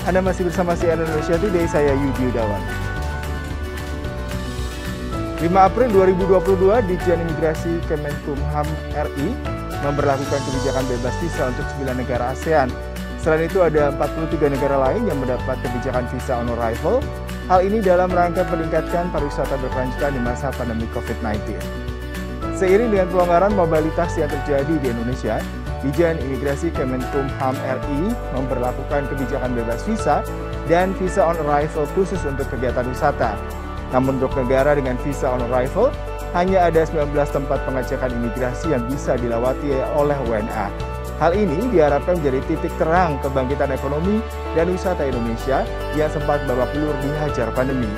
Anda masih bersama CNN Indonesia Today, saya Yudi Yudawan. 5 April 2022, Ditjen Imigrasi Kemenkumham RI memberlakukan kebijakan bebas visa untuk 9 negara ASEAN. Selain itu ada 43 negara lain yang mendapat kebijakan visa on arrival. Hal ini dalam rangka meningkatkan pariwisata berkelanjutan di masa pandemi COVID-19. Seiring dengan pelonggaran mobilitas yang terjadi di Indonesia, Ditjen Imigrasi Kemenkumham RI memberlakukan kebijakan bebas visa dan visa on arrival khusus untuk kegiatan wisata. Namun untuk negara dengan visa on arrival, hanya ada 19 tempat pengecekan imigrasi yang bisa dilewati oleh WNA. Hal ini diharapkan menjadi titik terang kebangkitan ekonomi dan wisata Indonesia yang sempat babak belur dihajar pandemi.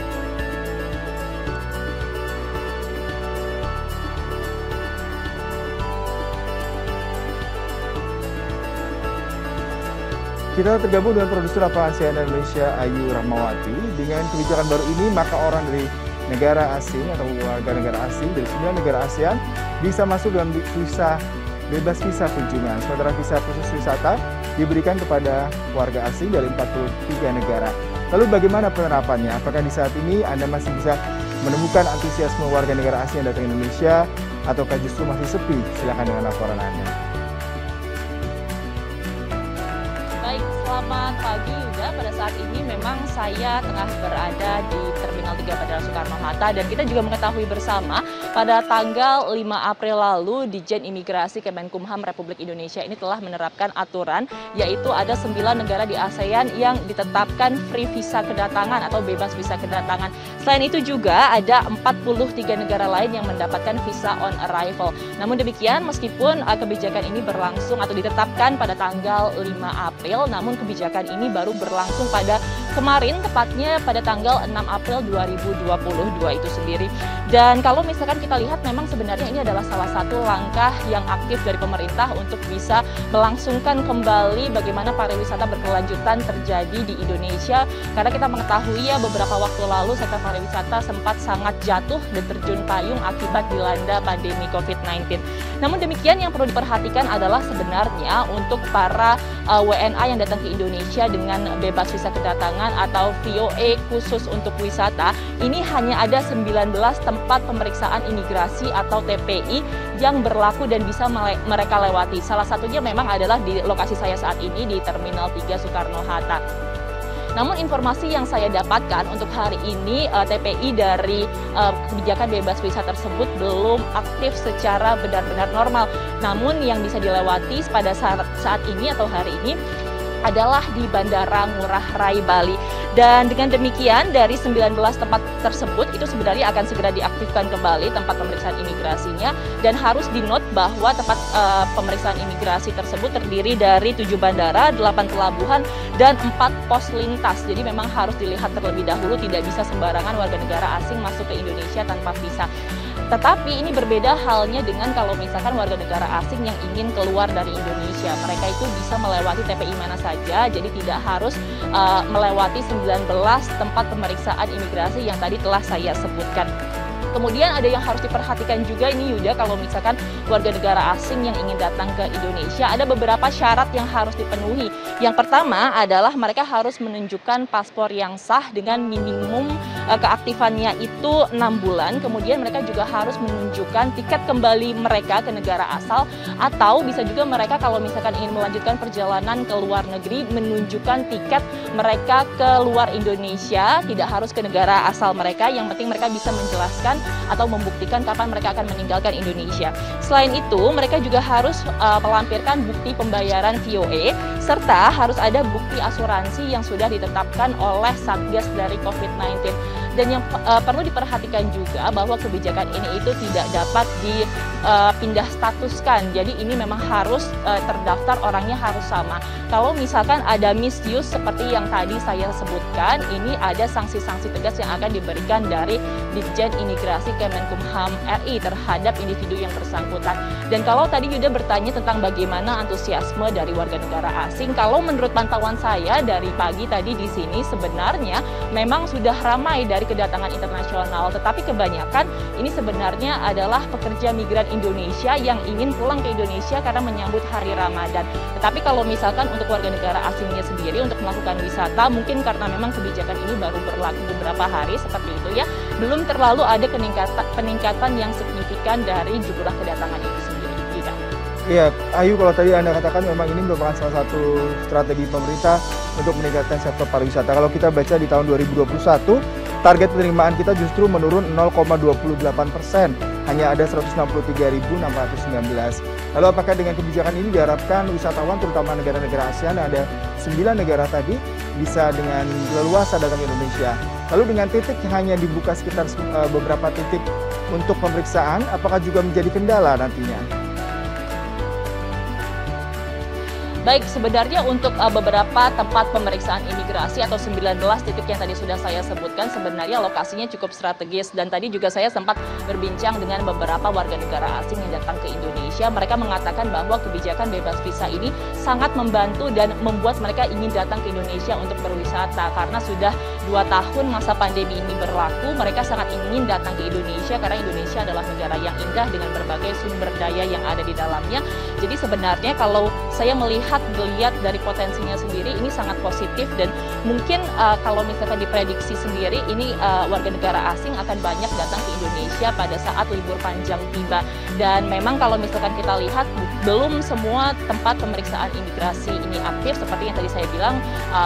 Kita tergabung dengan produser lapangan CNN Indonesia Ayu Rahmawati. Dengan kebijakan baru ini, maka orang dari negara asing atau warga negara asing dari 9 negara ASEAN bisa masuk dengan bebas visa kunjungan. Sementara visa khusus wisata diberikan kepada warga asing dari 43 negara. Lalu bagaimana penerapannya? Apakah di saat ini Anda masih bisa menemukan antusiasme warga negara asing yang datang ke Indonesia ataukah justru masih sepi? Silakan dengan laporan Anda. Selamat pagi Yuda, pada saat ini memang saya tengah berada di Terminal 3 Bandara Soekarno-Hatta dan kita juga mengetahui bersama pada tanggal 5 April lalu Ditjen Imigrasi Kemenkumham Republik Indonesia ini telah menerapkan aturan yaitu ada 9 negara di ASEAN yang ditetapkan free visa kedatangan atau bebas visa kedatangan. Selain itu juga ada 43 negara lain yang mendapatkan visa on arrival. Namun demikian meskipun kebijakan ini berlangsung atau ditetapkan pada tanggal 5 April, namun kebijakan ini baru berlangsung pada kemarin, tepatnya pada tanggal 6 April 2022 itu sendiri. Dan kalau misalkan kita lihat memang sebenarnya ini adalah salah satu langkah yang aktif dari pemerintah untuk bisa melangsungkan kembali bagaimana pariwisata berkelanjutan terjadi di Indonesia. Karena kita mengetahui ya beberapa waktu lalu sektor pariwisata sempat sangat jatuh dan terjun payung akibat dilanda pandemi COVID-19. Namun demikian yang perlu diperhatikan adalah sebenarnya untuk para WNA yang datang ke Indonesia dengan bebas visa kedatangan atau VOA khusus untuk wisata, ini hanya ada 19 tempat pemeriksaan imigrasi atau TPI yang berlaku dan bisa mereka lewati. Salah satunya memang adalah di lokasi saya saat ini di Terminal 3 Soekarno-Hatta. Namun informasi yang saya dapatkan untuk hari ini TPI dari kebijakan bebas visa tersebut belum aktif secara benar-benar normal. Namun yang bisa dilewati pada saat ini atau hari ini adalah di Bandara Ngurah Rai Bali. Dan dengan demikian dari 19 tempat tersebut itu sebenarnya akan segera diaktifkan kembali tempat pemeriksaan imigrasinya, dan harus di-note bahwa tempat pemeriksaan imigrasi tersebut terdiri dari 7 bandara, 8 pelabuhan, dan 4 pos lintas. Jadi memang harus dilihat terlebih dahulu, tidak bisa sembarangan warga negara asing masuk ke Indonesia tanpa visa. Tetapi ini berbeda halnya dengan kalau misalkan warga negara asing yang ingin keluar dari Indonesia. Mereka itu bisa melewati TPI mana saja, jadi tidak harus melewati 19 tempat pemeriksaan imigrasi yang tadi telah saya sebutkan. Kemudian ada yang harus diperhatikan juga ini Yuda, kalau misalkan warga negara asing yang ingin datang ke Indonesia, ada beberapa syarat yang harus dipenuhi. Yang pertama adalah mereka harus menunjukkan paspor yang sah dengan minimum keaktifannya itu 6 bulan. Kemudian mereka juga harus menunjukkan tiket kembali mereka ke negara asal, atau bisa juga mereka kalau misalkan ingin melanjutkan perjalanan ke luar negeri menunjukkan tiket mereka ke luar Indonesia, tidak harus ke negara asal mereka, yang penting mereka bisa menjelaskan atau membuktikan kapan mereka akan meninggalkan Indonesia. Selain itu, mereka juga harus melampirkan bukti pembayaran VOA, serta harus ada bukti asuransi yang sudah ditetapkan oleh Satgas dari COVID-19. Dan yang perlu diperhatikan juga bahwa kebijakan ini itu tidak dapat dipindah statuskan. Jadi ini memang harus terdaftar, orangnya harus sama. Kalau misalkan ada misuse seperti yang tadi saya sebutkan, ini ada sanksi-sanksi tegas yang akan diberikan dari Ditjen Imigrasi Kemenkumham RI terhadap individu yang bersangkutan. Dan kalau tadi Yuda bertanya tentang bagaimana antusiasme dari warga negara asing, kalau menurut pantauan saya dari pagi tadi di sini sebenarnya memang sudah ramai dari dari kedatangan internasional, tetapi kebanyakan ini sebenarnya adalah pekerja migran Indonesia yang ingin pulang ke Indonesia karena menyambut hari Ramadan. Tetapi kalau misalkan untuk warga negara asingnya sendiri untuk melakukan wisata, mungkin karena memang kebijakan ini baru berlaku beberapa hari seperti itu ya, belum terlalu ada peningkatan yang signifikan dari jumlah kedatangan itu sendiri. Tidak. Iya, Ayu, kalau tadi Anda katakan memang ini merupakan salah satu strategi pemerintah untuk meningkatkan sektor pariwisata. Kalau kita baca di tahun 2021, target penerimaan kita justru menurun 0,28%, hanya ada 163.619. Lalu apakah dengan kebijakan ini diharapkan wisatawan terutama negara-negara ASEAN, ada 9 negara tadi, bisa dengan leluasa datang ke Indonesia? Lalu dengan titik hanya dibuka sekitar beberapa titik untuk pemeriksaan, apakah juga menjadi kendala nantinya? Baik, sebenarnya untuk beberapa tempat pemeriksaan imigrasi atau 19 titik yang tadi sudah saya sebutkan, sebenarnya lokasinya cukup strategis. Dan tadi juga saya sempat berbincang dengan beberapa warga negara asing yang datang ke Indonesia. Mereka mengatakan bahwa kebijakan bebas visa ini sangat membantu dan membuat mereka ingin datang ke Indonesia untuk berwisata. Karena sudah 2 tahun masa pandemi ini berlaku, mereka sangat ingin datang ke Indonesia karena Indonesia adalah negara yang indah dengan berbagai sumber daya yang ada di dalamnya. Jadi sebenarnya kalau saya melihat dari potensinya sendiri ini sangat positif, dan mungkin kalau misalkan diprediksi sendiri ini warga negara asing akan banyak datang ke Indonesia pada saat libur panjang tiba. Dan memang kalau misalkan kita lihat belum semua tempat pemeriksaan imigrasi ini aktif, seperti yang tadi saya bilang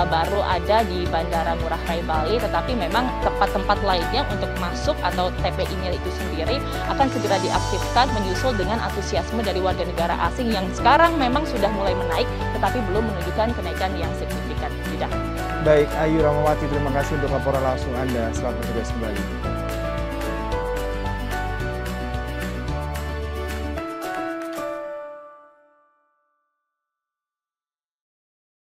baru ada di Bandara Ngurah Rai Bali, tetapi memang tempat-tempat lainnya untuk masuk atau TPI-nya itu sendiri akan segera diaktifkan menyusul dengan antusiasme dari warga negara asing yang sekarang memang sudah mulai menaik, tetapi belum menunjukkan kenaikan yang signifikan. Tidak. Baik, Ayu Rahmawati, terima kasih untuk laporan langsung Anda. Selamat bertugas kembali.